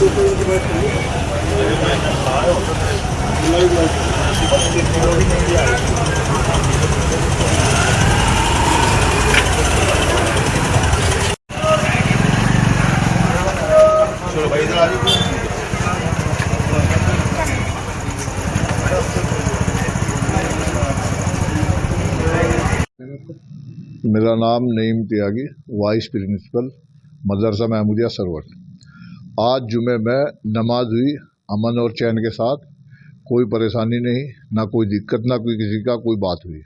मेरा नाम नईम त्यागी, vice principal मदरसा महमूदिया सरवट। आज जुमे में नमाज हुई अमन और चैन के साथ, कोई परेशानी नहीं, ना कोई दिक्कत, ना कोई किसी का कोई बात हुई।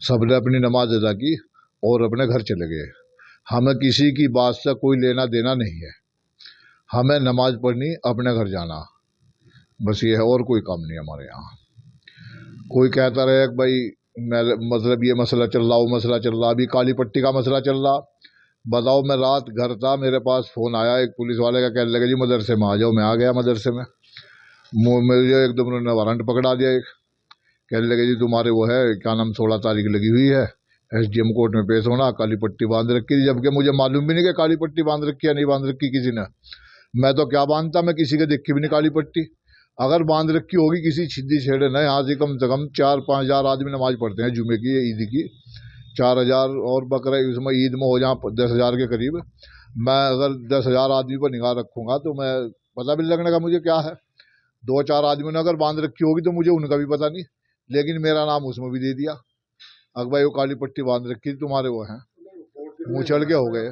सबने अपनी नमाज अदा की और अपने घर चले गए। हमें किसी की बात से कोई लेना देना नहीं है। हमें नमाज पढ़नी, अपने घर जाना, बस ये है, और कोई काम नहीं हमारे यहाँ। कोई कहता रहे कि भाई मतलब ये मसला चल रहा, वो मसला चल रहा, अभी काली पट्टी का मसला चल रहा। बताओ, मैं रात घर था, मेरे पास फ़ोन आया एक पुलिस वाले का, कहने लगे जी मदरसे में आ जाओ। मैं आ गया मदरसे में, मुझे एकदम उन्होंने वारंट पकड़ा दिया। एक कहने लगे जी तुम्हारे वो है क्या नाम 16 तारीख लगी हुई है, SDM कोर्ट में पेश होना, काली पट्टी बांध रखी थी। जबकि मुझे मालूम भी नहीं कि काली पट्टी बांध रखी या नहीं बांध रखी किसी ने। मैं तो क्या बांधता, मैं किसी के देखी भी नहीं काली पट्टी। अगर बांध रखी होगी किसी छिद्दी छेड़े ने, यहाँ से कम 4-5 हज़ार आदमी नमाज पढ़ते हैं जुमे की, ईद की 4,000 और बकरा उसमें ईद में हो जहाँ 10,000 के करीब। मैं अगर 10,000 आदमी पर निगाह रखूँगा तो मैं पता भी लगने का मुझे क्या है। 2-4 आदमियों ने अगर बांध रखी होगी तो मुझे उनका भी पता नहीं, लेकिन मेरा नाम उसमें भी दे दिया। अकबर वो काली पट्टी बांध रखी तुम्हारे वो हैं, मुँह चढ़ के हो गए।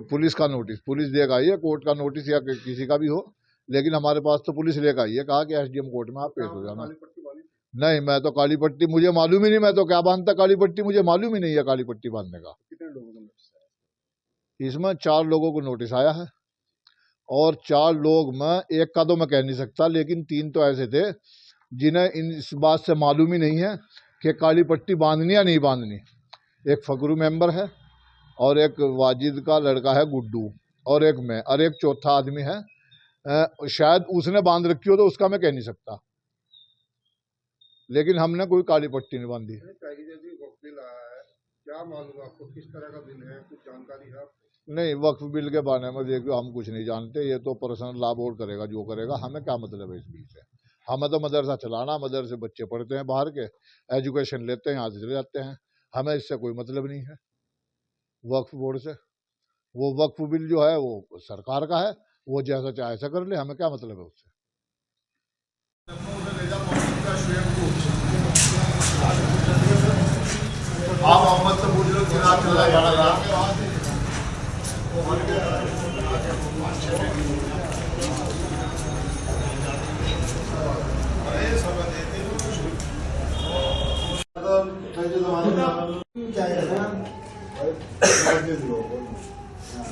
पुलिस का नोटिस पुलिस लेकर आई है, कोर्ट का नोटिस या किसी का भी हो, लेकिन हमारे पास तो पुलिस लेकर आई है, कहा कि SDM कोर्ट में आप पेश हो जाना। नहीं, मैं तो काली पट्टी मुझे मालूम ही नहीं, मैं तो क्या बांधता काली पट्टी, मुझे मालूम ही नहीं है काली पट्टी बांधने का। कितने लोगों को नोटिस आया? इसमें 4 लोगों को नोटिस आया है, और 4 लोग में एक का तो मैं कह नहीं सकता, लेकिन 3 तो ऐसे थे जिन्हें इस बात से मालूम ही नहीं है कि काली पट्टी बांधनी या नहीं बांधनी। एक फकरू मेंबर है, और एक वाजिद का लड़का है गुड्डू, और एक मैं, और एक चौथा आदमी है, शायद उसने बांध रखी हो तो उसका मैं कह नहीं सकता, लेकिन हमने कोई काली पट्टी नहीं बांधी। क्या मालूम आपको किस तरह का बिल है, कुछ जानकारी है आपको? नहीं, वक्फ बिल के बारे में देखिए हम कुछ नहीं जानते, ये तो पर्सनल लॉ बोर्ड करेगा जो करेगा, हमें क्या मतलब है इस बिल से। हमें तो मदरसा चलाना, मदरसे बच्चे पढ़ते हैं बाहर के, एजुकेशन लेते हैं, यहाँ से चले जाते हैं, हमें इससे कोई मतलब नहीं है वक्फ बोर्ड से। वो वक्फ बिल जो है वो सरकार का है, वो जैसा चाहे ऐसा कर ले, हमें क्या मतलब है उससे। आप मोहम्मद से पूछ लो कितना चल रहा है।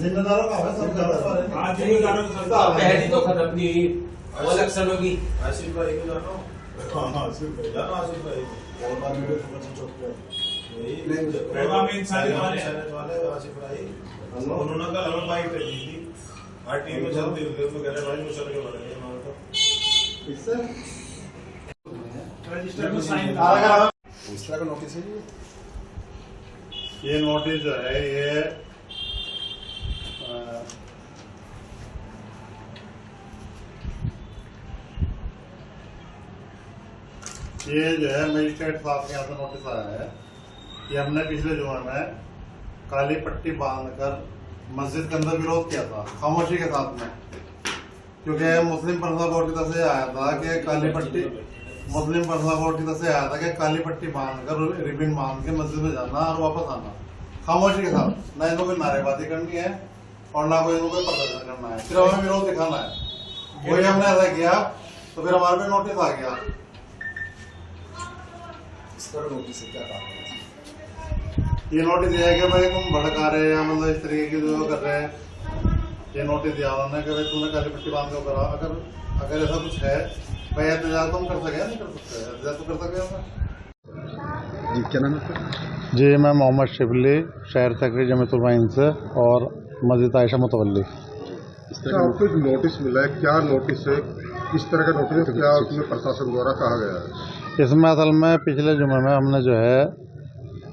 जिम्मेदारों का है सब। आज पहली तो खत्म नहीं, वो इलेक्शन होगी। आसिफ भाई को जानो। हाँ, आसिफ भाई जानो, आसिफ भाई और बाद में चौक पे वही इंसानियत वाले आसिफ भाई, उन्होंने कल हमें बाइक पे दी थी, हर टीम में चलती हुई उसमें कह रहे भाई मुझे चल के बढ़ेंगे हमारे तो इससे रजिस्टर में साइन करा। उस तरह का नोटिस है ये नोटिस जो है ये जो है मजिस्ट्रेट साहब के यहाँ से नोटिस आया है कि हमने पिछले जुमे में काली पट्टी बांधकर मस्जिद के अंदर विरोध किया था खामोशी के साथ में, क्योंकि मुस्लिम पर्सनल बोर्ड की तरफ से आया था कि काली पट्टी मुस्लिम पर्सनल बोर्ड की तरफ से आया था कि काली पट्टी बांधकर रिबिन बांध के मस्जिद में जाना और वापस आना खामोशी के साथ। ना इनको कोई नारेबाजी करनी है और ना कोई इनको कोई प्रदर्शन करना है, सिर्फ हमें विरोध दिखाना है। वही हमने ऐसा किया तो फिर हमारे पे नोटिस आ गया। नोटिस क्या था? ये नोटिस दिया है कि भाई तुम भड़का रहे हैं, मतलब इस तरीके की जो कर रहे हैं। ये नोटिस दिया उन्होंने कि भाई तुमने काली पट्टी बांध के करा। अगर ऐसा कुछ है भाई, एहतजाज तुम कर सके नहीं कर सकते, एहतजाज तो कर सके। जी क्या नाम है? जी मैं मोहम्मद शिबली, शहर सेक्रेटरी जमीयतुल से और मस्जिद आयशा मुतवल्ली। आपको एक नोटिस मिला है, क्या नोटिस है, किस तरह का नोटिस है, क्या उसमें प्रशासन द्वारा कहा गया है? इसमें असल में पिछले जुमे में हमने जो है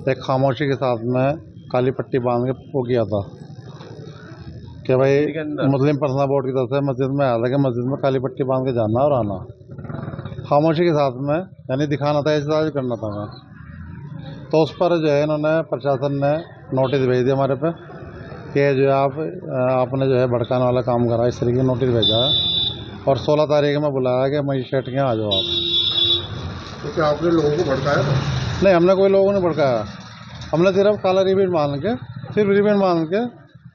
एक खामोशी के साथ में काली पट्टी बांध के वो किया था कि भाई मुस्लिम पर्सनल बोर्ड की तरफ से मस्जिद में आया था कि मस्जिद में काली पट्टी बांध के जाना और आना, खामोशी के साथ में, यानी दिखाना था, एहतजाज करना था मैं। तो उस पर जो है इन्होंने, प्रशासन ने नोटिस भेज दिया हमारे पे कि जो है आपने जो है भड़काने वाला काम करा, इस तरीके नोटिस भेजा है। और 16 तारीख में बुलाया कि मजिस्ट्रेट के यहाँ आ जाओ आप। तो क्या आपने लोगों को भड़काया था? नहीं, हमने कोई लोगों ने भड़काया, हमने सिर्फ काला रिबन बांध के, सिर्फ रिबन बांध के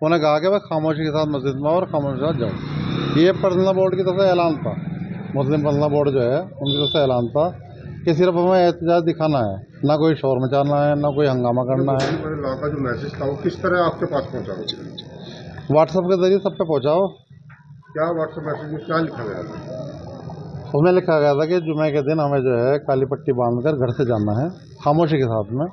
उन्हें कहा कि भाई खामोशी के साथ मस्जिद में और खामोशी के साथ जाओ। ये पर्सनल बोर्ड की तरफ से ऐलान था, मुस्लिम पर्सनल बोर्ड जो है उनकी तरफ से ऐलान था कि सिर्फ हमें एहतजाज दिखाना है, ना कोई शोर मचाना है, ना कोई हंगामा करना है। लॉ का जो मैसेज था वो किस तरह आपके पास पहुंचा? व्हाट्सएप के जरिए सब पे पहुँचाओ। क्या व्हाट्सएप मैसेज में क्या लिखा गया था? उसमें लिखा गया था कि जुमे के दिन हमें जो है काली पट्टी बांधकर घर से जाना है खामोशी के साथ में,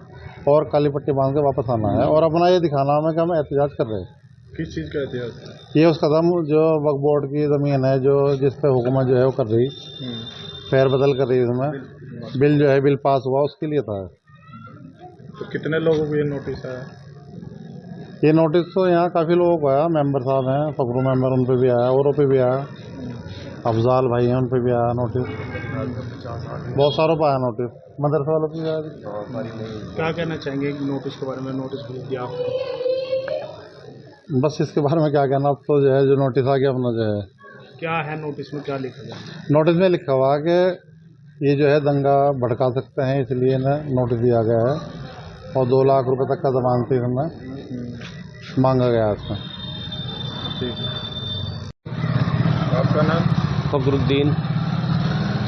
और काली पट्टी बांध के वापस आना है, और अपना ये दिखाना हमें कि हम एहतजाज कर रहे हैं। किस चीज़ का एहतियात? ये उस कदम जो वक्फ बोर्ड की ज़मीन है, जो जिस पे हुकूमत जो है वो कर रही, फेर बदल कर रही है, इसमें बिल जो है बिल पास हुआ, उसके लिए था। तो कितने लोगों को ये नोटिस आया? ये नोटिस तो यहाँ काफ़ी लोगों को आया, मेंबर साहब हैं, फकरू मेंबर, उन पर भी आया, औरों पे भी आया, अफजाल भाई हैं, उन पर भी आया नोटिस, बहुत सारों पर आया नोटिस, मदरसा वालों पर भी आया। क्या कहना चाहेंगे नोटिस के बारे में? नोटिस भेज दिया आपको, बस इसके बारे में क्या कहना, अब तो जो है जो नोटिस आ गया अपना जो है। क्या है नोटिस में, क्या लिखा गया? नोटिस में लिखा हुआ कि ये जो है दंगा भड़का सकते हैं, इसलिए इन्हें नोटिस दिया गया है, और 2 लाख रुपए तक का जमानती इसमें मांगा गया है इसमें। ठीक है, आपका नाम? फखरुद्दीन।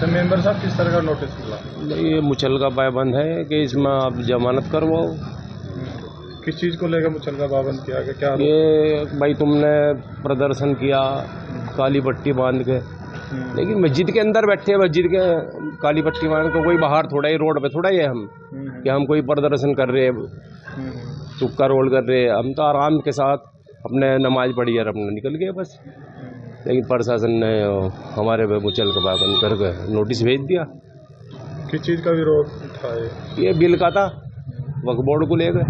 तो मेंबर साहब किस तरह का नोटिस मिला? ये मुचलका पाबंद है कि इसमें आप जमानत करवाओ। किस चीज़ को लेकर मुचलका पाबंद किया गया? क्या ये भाई तुमने प्रदर्शन किया काली पट्टी बांध के, लेकिन मस्जिद के अंदर बैठे, मस्जिद के काली पट्टी बांध के, कोई बाहर थोड़ा ही रोड पे थोड़ा ही है हम कि हम कोई प्रदर्शन कर रहे हैं, चुपका रोल कर रहे हैं। हम तो आराम के साथ अपने नमाज पढ़ी और अपने निकल गए बस। लेकिन प्रशासन ने हमारे पे मुचलका पाबंद करके नोटिस भेज दिया। किस चीज़ का विरोध था? ये बिल का था, वक्फ बोर्ड को लेकर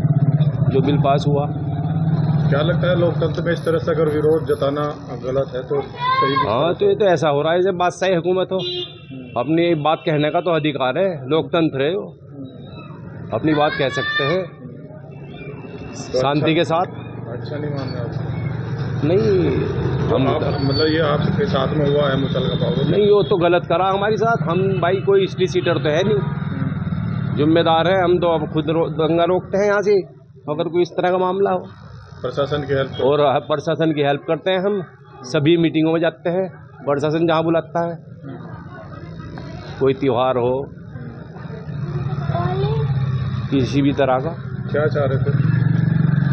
जो बिल पास हुआ। क्या लगता है लोकतंत्र में इस तरह से अगर विरोध जताना गलत है तो सही? हाँ, तो ये तो ऐसा हो रहा है जब बादशाही हुकूमत हो, अपनी बात कहने का तो अधिकार है, लोकतंत्र है, वो अपनी बात कह सकते हैं शांति के साथ। अच्छा नहीं मान रहे आप? नहीं, हम मतलब ये आपके साथ में हुआ है मुचलका पाबंद? नहीं, वो तो गलत करा हमारे साथ। हम भाई कोई स्ट्रीट सीटर तो है नहीं, जिम्मेदार है हम, तो अब खुद दंगा रोकते हैं यहाँ से अगर कोई इस तरह का मामला हो। प्रशासन की हेल्प? और प्रशासन की हेल्प करते हैं हम, सभी मीटिंगों में जाते हैं, प्रशासन जहाँ बुलाता है, कोई त्यौहार हो किसी भी तरह का। क्या चाह रहे थे?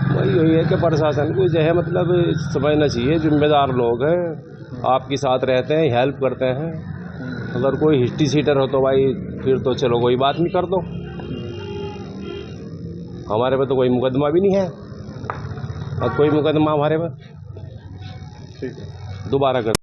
वही यही है कि प्रशासन को जो है मतलब समझना चाहिए, जिम्मेदार लोग हैं, आपके साथ रहते हैं, हेल्प करते हैं। अगर कोई हिस्ट्री सीटर हो तो भाई फिर तो चलो कोई बात नहीं, कर दो, हमारे पे तो कोई मुकदमा भी नहीं है, अब कोई मुकदमा हमारे पे ठीक है, दोबारा कर